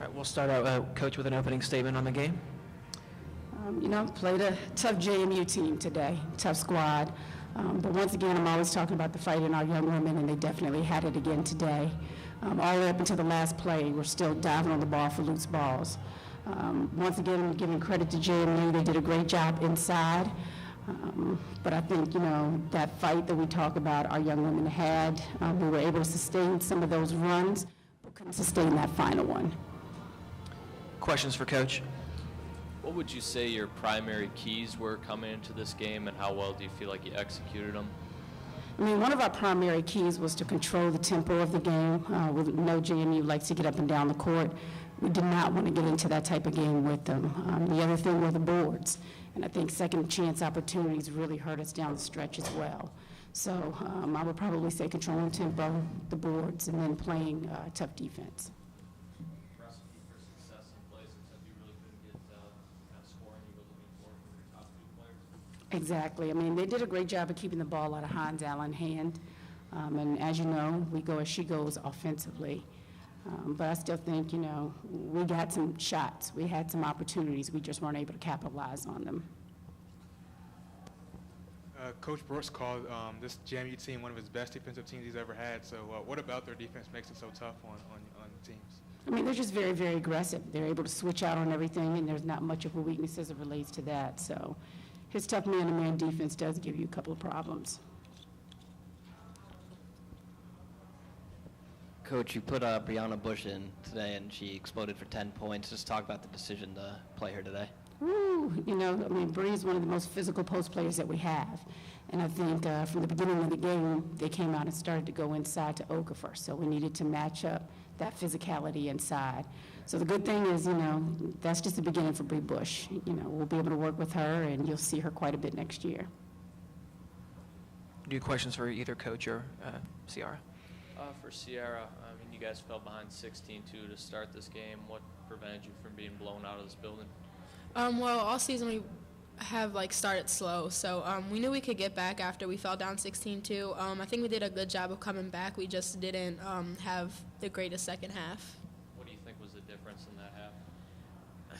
right, we'll start out, Coach, with an opening statement on the game. Played a tough JMU team today, tough squad. But once again, I'm always talking about the fight in our young women, and they definitely had it again today. All the way up until the last play, we're still diving on the ball for loose balls. Once again, I'm giving credit to JMU. They did a great job inside. But I think, that fight that we talk about, our young women had, we were able to sustain some of those runs, but couldn't sustain that final one. Questions for Coach? What would you say your primary keys were coming into this game, and how well do you feel like you executed them? One of our primary keys was to control the tempo of the game. We know JMU likes to get up and down the court. We did not want to get into that type of game with them. The other thing were the boards, and I think second chance opportunities really hurt us down the stretch as well. So I would probably say controlling tempo, the boards, and then playing tough defense. Recipe for success in plays, except you really couldn't get kind of scoring you were looking for from your top two players? Exactly. They did a great job of keeping the ball out of Hines Allen's hand. And as you know, we go as she goes offensively. But I still think, we got some shots. We had some opportunities. We just weren't able to capitalize on them. Coach Brooks called this JMU team one of his best defensive teams he's ever had. So what about their defense makes it so tough on teams? They're just very, very aggressive. They're able to switch out on everything, and there's not much of a weakness as it relates to that. So his tough man-to-man defense does give you a couple of problems. Coach, you put Brianna Bush in today, and she exploded for 10 points. Just talk about the decision to play her today. Bree is one of the most physical post players that we have. And I think from the beginning of the game, they came out and started to go inside to Okafor. So we needed to match up that physicality inside. So the good thing is, that's just the beginning for Bree Bush. We'll be able to work with her, and you'll see her quite a bit next year. Do you have questions for either Coach or Ciara? For Ciara, you guys fell behind 16-2 to start this game. What prevented you from being blown out of this building? Well, all season we have started slow, so we knew we could get back after we fell down 16-2. I think we did a good job of coming back. We just didn't have the greatest second half. What do you think was the difference in that half?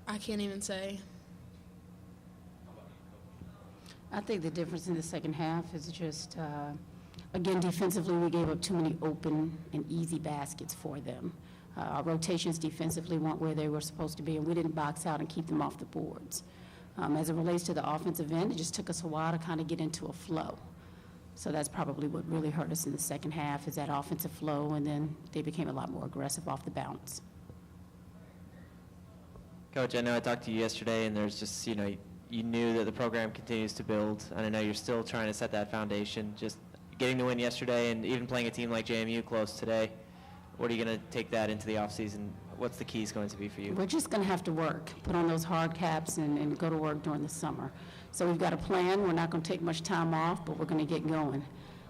I can't even say. I think the difference in the second half is just, again, defensively, we gave up too many open and easy baskets for them. Our rotations defensively weren't where they were supposed to be, and we didn't box out and keep them off the boards. As it relates to the offensive end, it just took us a while to kind of get into a flow. So that's probably what really hurt us in the second half, is that offensive flow, and then they became a lot more aggressive off the bounce. Coach, I know I talked to you yesterday, and there's just, you knew that the program continues to build, and I know you're still trying to set that foundation. Just getting the win yesterday and even playing a team like JMU close today, what are you going to take that into the offseason? What's the keys going to be for you? We're just going to have to work, put on those hard caps, and go to work during the summer. So we've got a plan. We're not going to take much time off, but we're going to get going.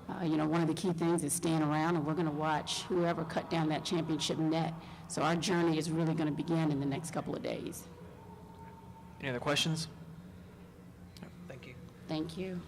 One of the key things is staying around, and we're going to watch whoever cut down that championship net. So our journey is really going to begin in the next couple of days. Any other questions? Thank you. Thank you.